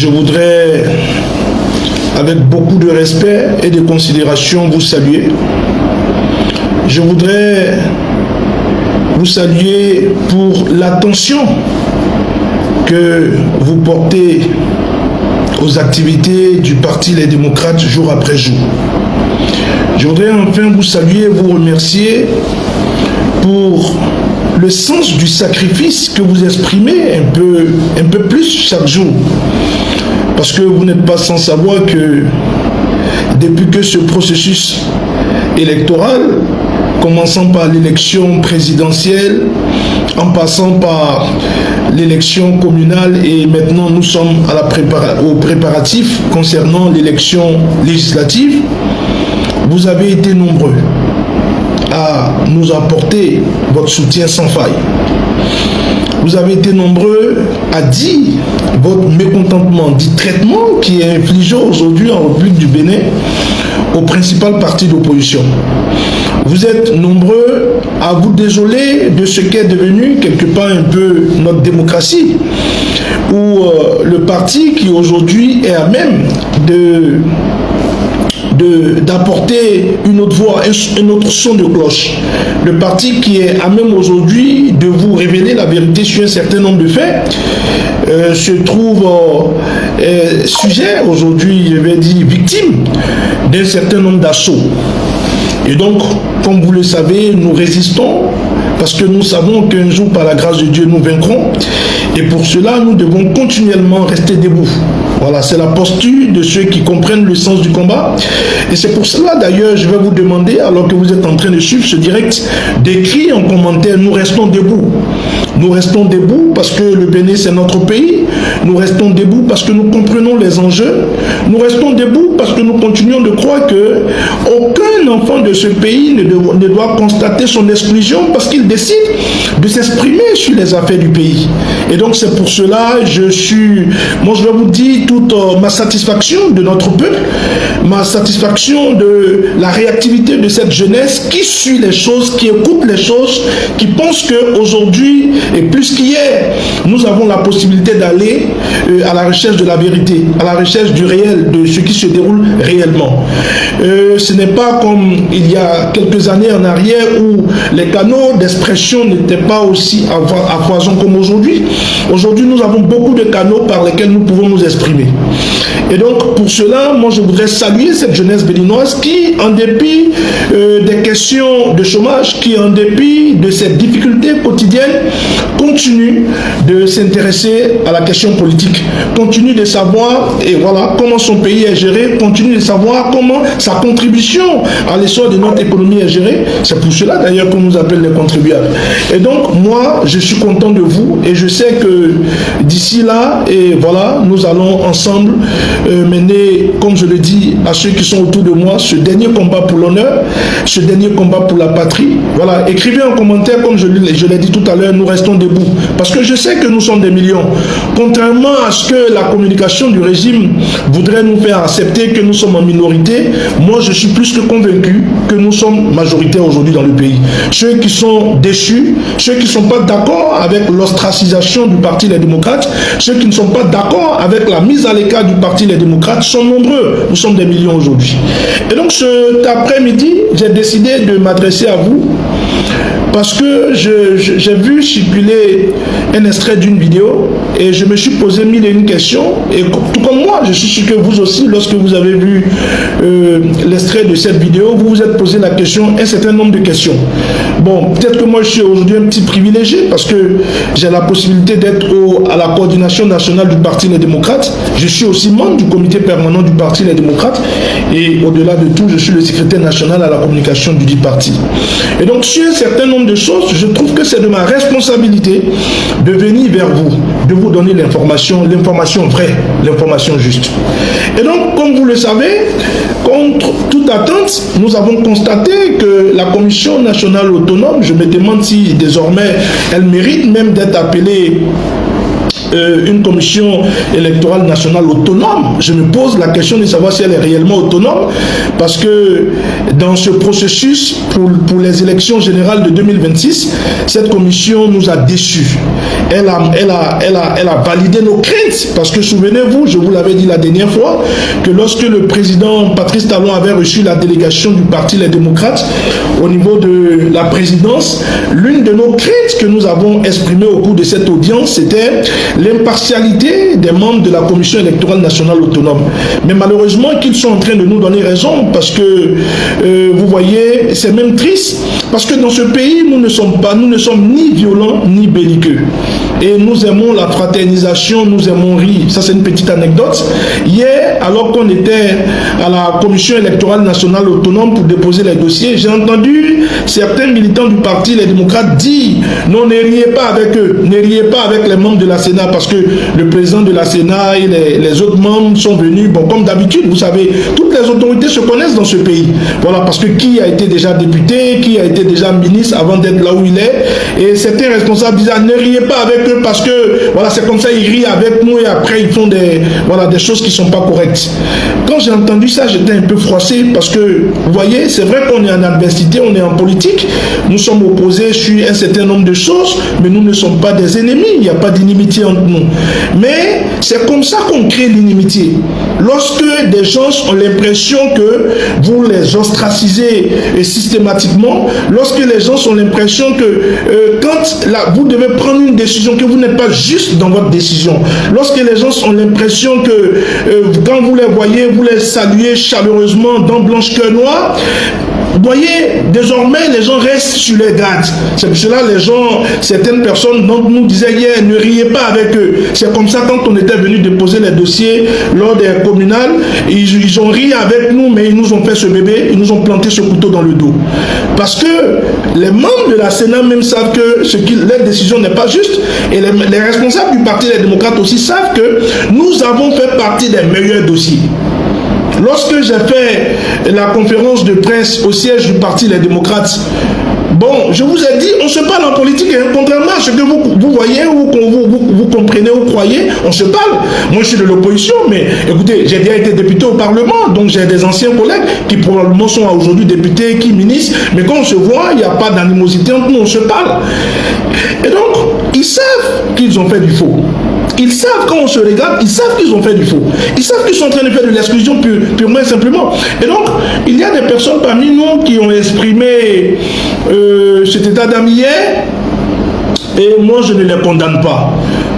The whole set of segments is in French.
je voudrais, avec beaucoup de respect et de considération, vous saluer. Je voudrais vous saluer pour l'attention que vous portez aux activités du Parti Les Démocrates jour après jour. Je voudrais enfin vous saluer, vous remercier pour le sens du sacrifice que vous exprimez un peu plus chaque jour. Parce que vous n'êtes pas sans savoir que depuis que ce processus électoral, commençant par l'élection présidentielle, en passant par l'élection communale et maintenant nous sommes aux préparatifs concernant l'élection législative, vous avez été nombreux à nous apporter votre soutien sans faille. Vous avez été nombreux à dire votre mécontentement du traitement qui est infligé aujourd'hui en République du Bénin au principal parti d'opposition. Vous êtes nombreux à vous désoler de ce qu'est devenu quelque part un peu notre démocratie, où le parti qui aujourd'hui est à même d'apporter une autre voix, un autre son de cloche. Le parti qui est à même aujourd'hui de vous révéler la vérité sur un certain nombre de faits se trouve sujet aujourd'hui, je vais dire, victime d'un certain nombre d'assauts. Et donc, comme vous le savez, nous résistons parce que nous savons qu'un jour, par la grâce de Dieu, nous vaincrons. Et pour cela, nous devons continuellement rester debout. Voilà, c'est la posture de ceux qui comprennent le sens du combat. Et c'est pour cela, d'ailleurs, je vais vous demander, alors que vous êtes en train de suivre ce direct, d'écrire en commentaire, nous restons debout. Nous restons debout parce que le Bénin, c'est notre pays. Nous restons debout parce que nous comprenons les enjeux. Nous restons debout parce que nous continuons de croire que aucun enfant de ce pays ne doit constater son exclusion parce qu'il décide de s'exprimer sur les affaires du pays. Et donc, c'est pour cela, je vais vous dire toute ma satisfaction de notre peuple, ma satisfaction de la réactivité de cette jeunesse qui suit les choses, qui écoute les choses, qui pense qu'aujourd'hui, et plus qu'hier, nous avons la possibilité d'aller à la recherche de la vérité, à la recherche du réel, de ce qui se déroule réellement. Ce n'est pas comme il y a quelques années en arrière où les canaux d'expression n'étaient pas aussi à foison comme aujourd'hui. Aujourd'hui, nous avons beaucoup de canaux par lesquels nous pouvons nous exprimer. Et donc, pour cela, moi, je voudrais saluer cette jeunesse béninoise qui, en dépit des questions de chômage, qui, en dépit de ces difficultés quotidiennes, continue de s'intéresser à la question politique, continue de savoir et voilà comment son pays est géré, continue de savoir comment sa contribution à l'essor de notre économie est gérée. C'est pour cela d'ailleurs qu'on nous appelle les contribuables. Et donc moi je suis content de vous et je sais que d'ici là et voilà nous allons ensemble mener, comme je le dis à ceux qui sont autour de moi, ce dernier combat pour l'honneur, ce dernier combat pour la patrie. Voilà, écrivez en commentaire comme je l'ai dit tout à l'heure, nous restons debout. Parce que je sais que nous sommes des millions. Contrairement à ce que la communication du régime voudrait nous faire accepter que nous sommes en minorité, moi je suis plus que convaincu que nous sommes majoritaires aujourd'hui dans le pays. Ceux qui sont déçus, ceux qui ne sont pas d'accord avec l'ostracisation du Parti Les Démocrates, ceux qui ne sont pas d'accord avec la mise à l'écart du Parti Les Démocrates sont nombreux. Nous sommes des millions aujourd'hui. Et donc cet après-midi, j'ai décidé de m'adresser à vous parce que j'ai vu circuler un extrait d'une vidéo et je me suis posé mille et une questions. Et tout comme moi, je suis sûr que vous aussi, lorsque vous avez vu l'extrait de cette vidéo, vous vous êtes posé la question, un certain nombre de questions. Bon, peut-être que moi je suis aujourd'hui un petit privilégié parce que j'ai la possibilité d'être à la coordination nationale du Parti Les Démocrates. Je suis aussi membre du comité permanent du Parti Les Démocrates et au-delà de tout, je suis le secrétaire national à la communication du dit parti. Et donc sur un certain nombre de choses, je trouve que c'est de ma responsabilité de venir vers vous, de vous donner l'information vraie, l'information juste. Et donc, comme vous le savez, contre toute attente, nous avons constaté que la Commission nationale autonome, je me demande si désormais elle mérite même d'être appelée une commission électorale nationale autonome. Je me pose la question de savoir si elle est réellement autonome, parce que dans ce processus pour les élections générales de 2026, cette commission nous a déçus. Elle a validé nos craintes, parce que souvenez-vous, je vous l'avais dit la dernière fois, que lorsque le président Patrice Talon avait reçu la délégation du Parti Les Démocrates au niveau de la présidence, l'une de nos craintes que nous avons exprimées au cours de cette audience, c'était l'impartialité des membres de la Commission électorale nationale autonome. Mais malheureusement, qu'ils sont en train de nous donner raison, parce que, vous voyez, c'est même triste, parce que dans ce pays, nous ne sommes ni violents, ni belliqueux. Et nous aimons la fraternisation, nous aimons rire. Ça, c'est une petite anecdote. Hier, alors qu'on était à la Commission électorale nationale autonome pour déposer les dossiers, j'ai entendu certains militants du Parti Les Démocrates dire « Non, ne riez pas avec eux, ne riez pas avec les membres de la Sénat, parce que le président de la Sénat et les autres membres sont venus, bon, comme d'habitude, vous savez, toutes les autorités se connaissent dans ce pays. Voilà, parce que qui a été déjà député, qui a été déjà ministre avant d'être là où il est, et certains responsables disent, ne riez pas avec eux, parce que, voilà, c'est comme ça, ils rient avec nous, et après, ils font des choses qui ne sont pas correctes. Quand j'ai entendu ça, j'étais un peu froissé, parce que, vous voyez, c'est vrai qu'on est en adversité, on est en politique, nous sommes opposés sur un certain nombre de choses, mais nous ne sommes pas des ennemis, il n'y a pas d'inimitié entre nous. Mais c'est comme ça qu'on crée l'inimitié. Lorsque des gens ont l'impression que vous les ostracisez systématiquement, lorsque les gens ont l'impression que vous devez prendre une décision, que vous n'êtes pas juste dans votre décision, lorsque les gens ont l'impression que quand vous les voyez, vous les saluez chaleureusement, dents blanches, cœur noir, vous voyez, désormais, les gens restent sur les gardes. C'est pour cela les gens, certaines personnes nous disaient hier, ne riez pas avec eux. C'est comme ça, quand on était venu déposer les dossiers lors des communales, ils ont ri avec nous, mais ils nous ont fait ce bébé, ils nous ont planté ce couteau dans le dos. Parce que les membres de la Sénat même savent que leur décision n'est pas juste. Et les responsables du Parti des démocrates aussi savent que nous avons fait partie des meilleurs dossiers. Lorsque j'ai fait la conférence de presse au siège du Parti Les Démocrates, bon, je vous ai dit, on se parle en politique, hein, contrairement à ce que vous voyez, ou vous comprenez ou croyez, on se parle. Moi, je suis de l'opposition, mais écoutez, j'ai déjà été député au Parlement, donc j'ai des anciens collègues qui probablement sont aujourd'hui députés, qui ministres, mais quand on se voit, il n'y a pas d'animosité entre nous, on se parle. Et donc, ils savent qu'ils ont fait du faux. Ils savent, quand on se regarde, ils savent qu'ils ont fait du faux. Ils savent qu'ils sont en train de faire de l'exclusion purement et simplement. Et donc, il y a des personnes parmi nous qui ont exprimé cet état d'âme hier, et moi je ne les condamne pas.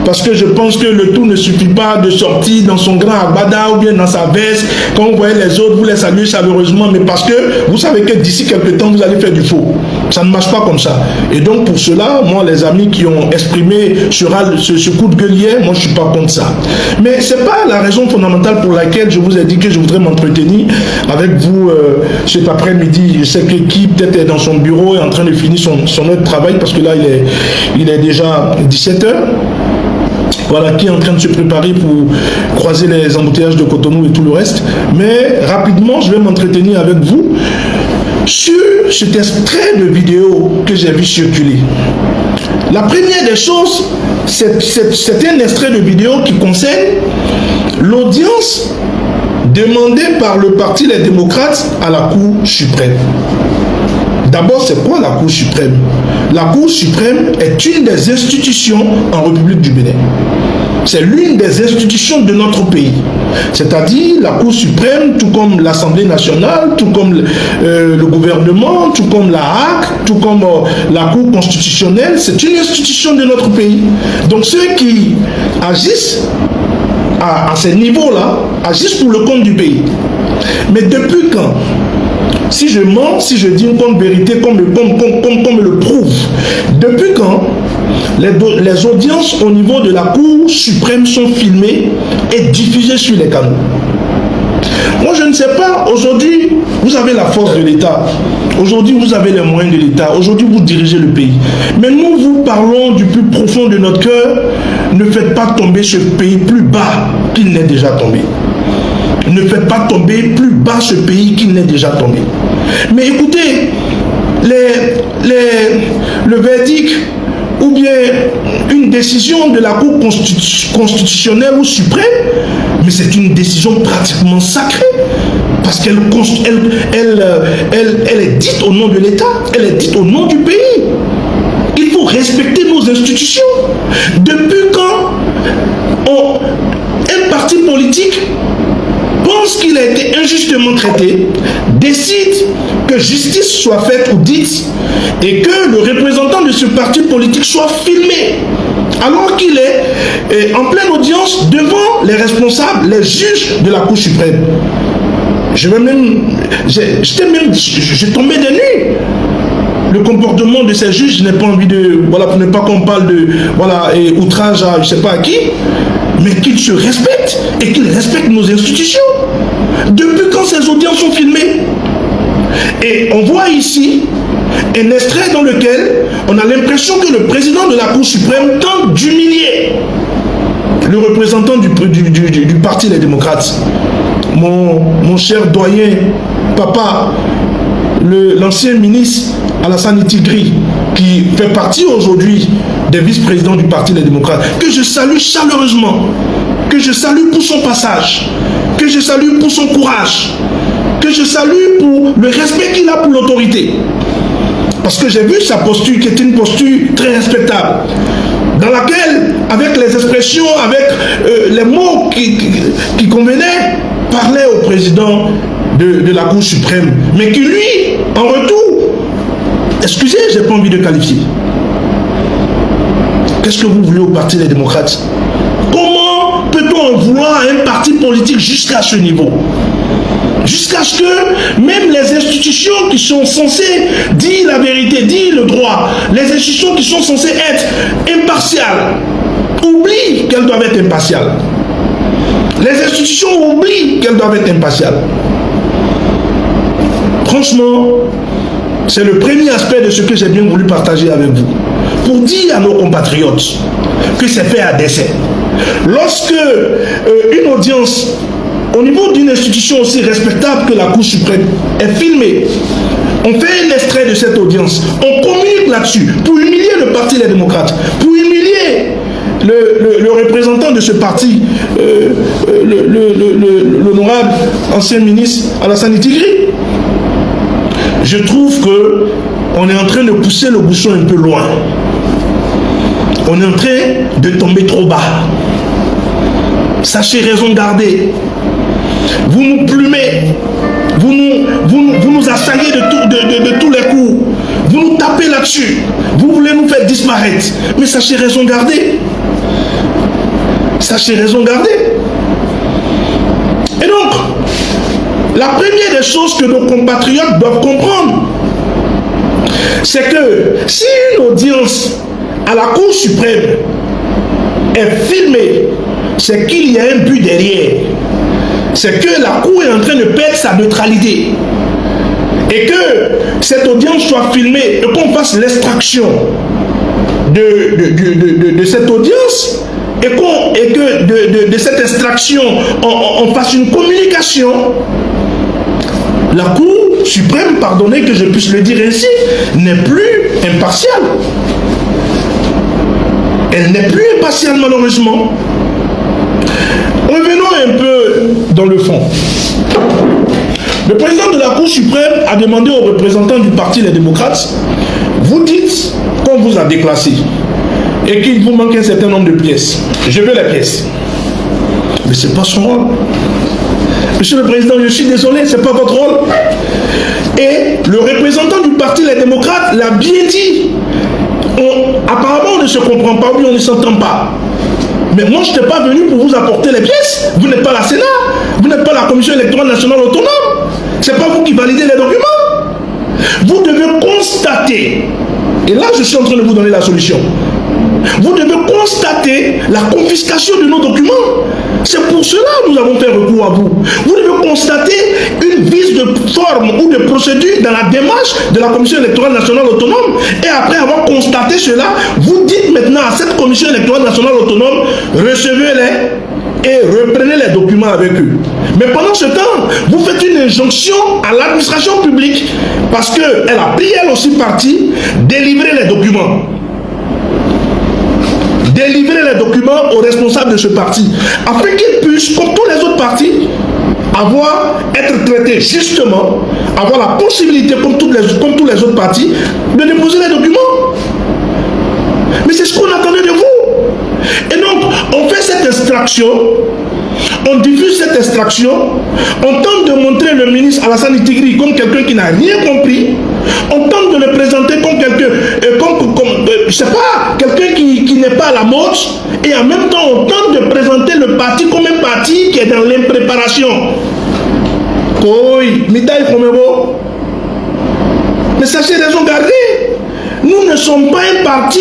Parce que je pense que le tout ne suffit pas de sortir dans son grand agbada ou bien dans sa veste. Quand vous voyez les autres, vous les saluez chaleureusement, mais parce que vous savez que d'ici quelques temps, vous allez faire du faux. Ça ne marche pas comme ça. Et donc pour cela, moi, les amis qui ont exprimé ce coup de gueule hier, moi je ne suis pas contre ça. Mais ce n'est pas la raison fondamentale pour laquelle je vous ai dit que je voudrais m'entretenir avec vous cet après-midi. Je sais que qui peut-être est dans son bureau et en train de finir son heure de travail, parce que là, il est déjà 17h. Voilà, qui est en train de se préparer pour croiser les embouteillages de Cotonou et tout le reste. Mais rapidement, je vais m'entretenir avec vous sur cet extrait de vidéo que j'ai vu circuler. La première des choses, c'est un extrait de vidéo qui concerne l'audience demandée par le Parti Les Démocrates à la Cour suprême. D'abord, c'est quoi la Cour suprême? La Cour suprême est une des institutions en République du Bénin. C'est l'une des institutions de notre pays. C'est-à-dire la Cour suprême, tout comme l'Assemblée nationale, tout comme le gouvernement, tout comme la HAC, tout comme la Cour constitutionnelle, c'est une institution de notre pays. Donc ceux qui agissent à ces niveaux-là, agissent pour le compte du pays. Mais depuis quand? Si je mens, si je dis une bonne vérité, comme le prouve, depuis quand les audiences au niveau de la Cour suprême sont filmées et diffusées sur les canaux? Moi, je ne sais pas. Aujourd'hui, vous avez la force de l'État. Aujourd'hui, vous avez les moyens de l'État. Aujourd'hui, vous dirigez le pays. Mais nous vous parlons du plus profond de notre cœur. Ne faites pas tomber ce pays plus bas qu'il n'est déjà tombé. Ne faites pas tomber plus bas ce pays qu'il n'est déjà tombé. Mais écoutez, le verdict ou bien une décision de la Cour constitutionnelle ou suprême, mais c'est une décision pratiquement sacrée, parce qu'elle est dite au nom de l'État, elle est dite au nom du pays. Il faut respecter nos institutions. Depuis quand un parti politique pense qu'il a été injustement traité, décide que justice soit faite ou dite, et que le représentant de ce parti politique soit filmé, alors qu'il est en pleine audience devant les responsables, les juges de la Cour suprême. J'ai tombé des nues. Le comportement de ces juges, je n'ai pas envie de, voilà, pour ne pas qu'on parle de, voilà, et outrage à je ne sais pas à qui, mais qu'ils se respectent et qu'ils respectent nos institutions. Depuis quand ces audiences sont filmées? Et on voit ici un extrait dans lequel on a l'impression que le président de la Cour suprême tente d'humilier le représentant du parti Les Démocrates. Mon cher doyen, papa, l'ancien ministre Alassane Tigri, qui fait partie aujourd'hui des vice-présidents du parti Les Démocrates, que je salue chaleureusement, que je salue pour son passage, que je salue pour son courage, que je salue pour le respect qu'il a pour l'autorité. Parce que j'ai vu sa posture, qui est une posture très respectable, dans laquelle, avec les expressions, avec les mots qui convenaient, parlait au président de la Cour suprême, mais qui lui, en retour, excusez, j'ai pas envie de qualifier. Qu'est-ce que vous voulez au parti Les Démocrates? Comment peut-on en vouloir à un parti politique jusqu'à ce niveau? Jusqu'à ce que même les institutions qui sont censées dire la vérité, dire le droit, les institutions qui sont censées être impartiales, oublient qu'elles doivent être impartiales. Les institutions oublient qu'elles doivent être impartiales. Franchement, c'est le premier aspect de ce que j'ai bien voulu partager avec vous. Pour dire à nos compatriotes que c'est fait à dessein. Lorsque une audience au niveau d'une institution aussi respectable que la Cour suprême est filmée, on fait un extrait de cette audience, on communique là-dessus pour humilier le parti Les Démocrates, pour humilier le représentant de ce parti, l'honorable ancien ministre Alassane Tigri. Je trouve que on est en train de pousser le bouchon un peu loin. On est en train de tomber trop bas. Sachez raison garder. Vous nous plumez. Vous nous assaillez de tous les coups. Vous nous tapez là-dessus. Vous voulez nous faire disparaître. Mais sachez raison garder. Sachez raison garder. Et donc, la première des choses que nos compatriotes doivent comprendre, c'est que si une audience à la Cour suprême est filmée, c'est qu'il y a un but derrière. C'est que la Cour est en train de perdre sa neutralité. Et que cette audience soit filmée et qu'on fasse l'extraction de cette audience et que de cette extraction, on fasse une communication. La Cour suprême, pardonnez que je puisse le dire ainsi, n'est plus impartiale. Elle n'est plus impartiale malheureusement. Revenons un peu dans le fond. Le président de la Cour suprême a demandé aux représentants du parti Les Démocrates, vous dites qu'on vous a déclassé et qu'il vous manque un certain nombre de pièces. Je veux les pièces. Mais ce n'est pas son rôle. Monsieur le Président, je suis désolé, ce n'est pas votre rôle. Et le représentant du parti Les Démocrates l'a bien dit. Apparemment, on ne se comprend pas, oui, on ne s'entend pas. Mais moi, je n'étais pas venu pour vous apporter les pièces. Vous n'êtes pas la Sénat, vous n'êtes pas la Commission électorale nationale autonome. Ce n'est pas vous qui validez les documents. Vous devez constater, et là, je suis en train de vous donner la solution. Vous devez constater la confiscation de nos documents. C'est pour cela que nous avons fait recours à vous. Vous devez constater une vice de forme ou de procédure dans la démarche de la Commission électorale nationale autonome. Et après avoir constaté cela, vous dites maintenant à cette Commission électorale nationale autonome, recevez-les et reprenez les documents avec eux. Mais pendant ce temps, vous faites une injonction à l'administration publique parce qu'elle a pris elle aussi parti délivrer les documents. délivrer les documents aux responsables de ce parti, afin qu'ils puissent, comme tous les autres partis, être traités justement, avoir la possibilité, comme tous les autres partis, de déposer les documents. Mais c'est ce qu'on attendait de vous. Et donc, on fait cette extraction, on diffuse cette extraction, on tente de montrer le ministre Alassane Tigri comme quelqu'un qui n'a rien compris, on tente de le présenter comme quelqu'un, je sais pas, quelqu'un qui n'est pas à la mode, et en même temps, on tente de présenter le parti comme un parti qui est dans l'impréparation. Mais sachez raison garder. Nous ne sommes pas un parti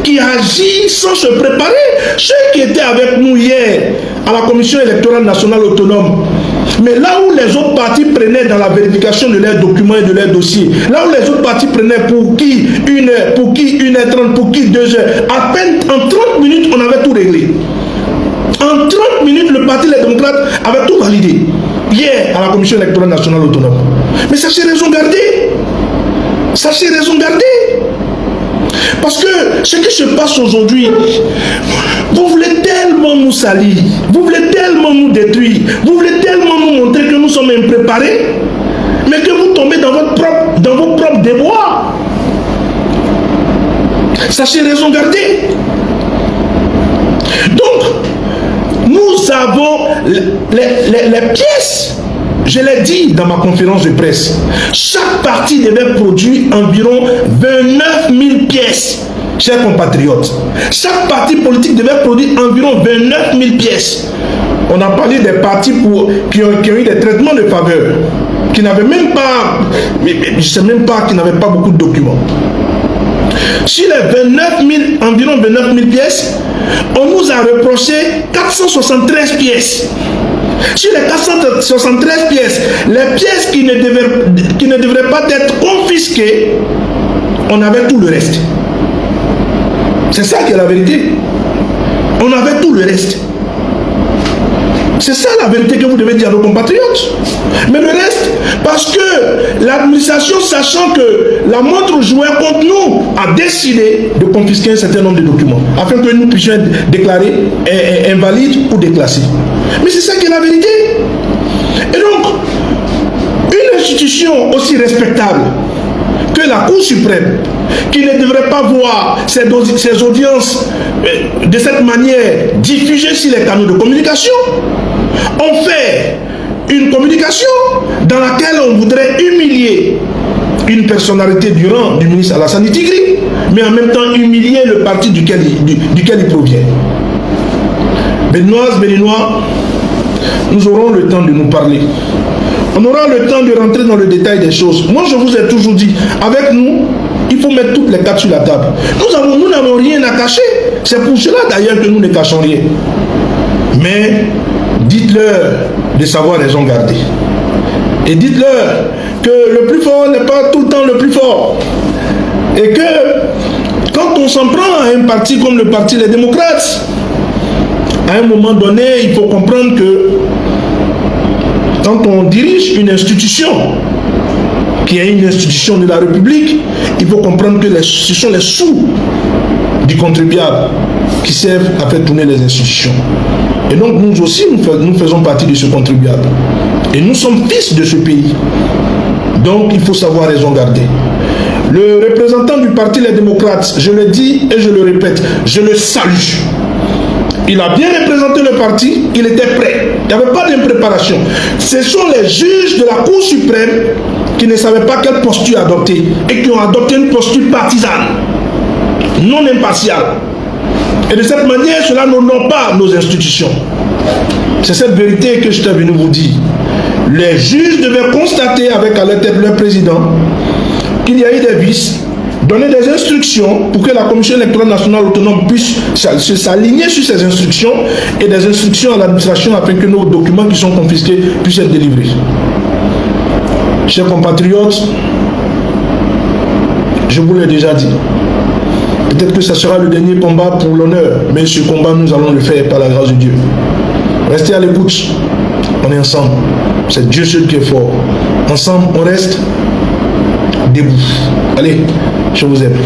qui agit sans se préparer. Ceux qui étaient avec nous hier à la Commission électorale nationale autonome, mais là où les autres partis prenaient dans la vérification de leurs documents et de leurs dossiers, là où les autres partis prenaient pour qui 1h, pour qui 1h30, pour qui 2h, à peine en 30 minutes, on avait tout réglé. En 30 minutes, le Parti Les Démocrates avait tout validé. Hier, à la Commission électorale nationale autonome. Mais sachez raison garder. Sachez raison garder. Parce que ce qui se passe aujourd'hui, vous voulez tellement nous salir, vous voulez tellement nous détruire, vous voulez tellement nous montrer que nous sommes impréparés, mais que vous tombez dans vos propres déboires. Sachez raison garder. Donc, nous avons les pièces. Je l'ai dit dans ma conférence de presse. Chaque parti devait produire environ 29 000 pièces, chers compatriotes. Chaque parti politique devait produire environ 29 000 pièces. On a parlé des partis qui ont eu des traitements de faveur, qui n'avaient même pas, je ne sais même pas, qui n'avaient pas beaucoup de documents. Sur les environ 29 000 pièces, on nous a reproché 473 pièces. Sur les 473 pièces, les pièces qui ne devraient pas être confisquées, on avait tout le reste. C'est ça qui est la vérité. On avait tout le reste. C'est ça la vérité que vous devez dire à nos compatriotes. Mais le reste, parce que l'administration, sachant que la montre jouait contre nous, a décidé de confisquer un certain nombre de documents, afin que nous puissions être déclarés invalides ou déclassés. Mais c'est ça qui est la vérité. Et donc, une institution aussi respectable que la Cour suprême, qui ne devrait pas voir ses audiences de cette manière diffusées sur les canaux de communication, on fait une communication dans laquelle on voudrait humilier une personnalité du rang du ministre Alassane Tigri, mais en même temps humilier le parti duquel il provient. Béninoises, Béninois, nous aurons le temps de nous parler. On aura le temps de rentrer dans le détail des choses. Moi, je vous ai toujours dit, avec nous, il faut mettre toutes les cartes sur la table. Nous n'avons rien à cacher. C'est pour cela d'ailleurs que nous ne cachons rien. Mais dites-leur de savoir raison garder. Et dites-leur que le plus fort n'est pas tout le temps le plus fort. Et que quand on s'en prend à un parti comme le Parti Les Démocrates, à un moment donné, il faut comprendre que quand on dirige une institution qui est une institution de la République, il faut comprendre que ce sont les sous du contribuable qui servent à faire tourner les institutions. Et donc nous aussi, nous faisons partie de ce contribuable. Et nous sommes fils de ce pays. Donc il faut savoir raison garder. Le représentant du Parti Les Démocrates, je le dis et je le répète, je le salue. Il a bien représenté le parti, il était prêt. Il n'y avait pas d'impréparation. Ce sont les juges de la Cour suprême qui ne savaient pas quelle posture adopter et qui ont adopté une posture partisane, non impartiale. Et de cette manière, cela n'honore pas nos institutions. C'est cette vérité que je t'ai venu vous dire. Les juges devaient constater avec à leur tête leur président qu'il y a eu des vices, donner des instructions pour que la Commission électorale nationale autonome puisse s'aligner sur ces instructions et des instructions à l'administration afin que nos documents qui sont confisqués puissent être délivrés. Chers compatriotes, je vous l'ai déjà dit, peut-être que ce sera le dernier combat pour l'honneur, mais ce combat nous allons le faire par la grâce de Dieu. Restez à l'écoute, on est ensemble, c'est Dieu seul qui est fort. Ensemble, on reste debout. Allez, je vous aime.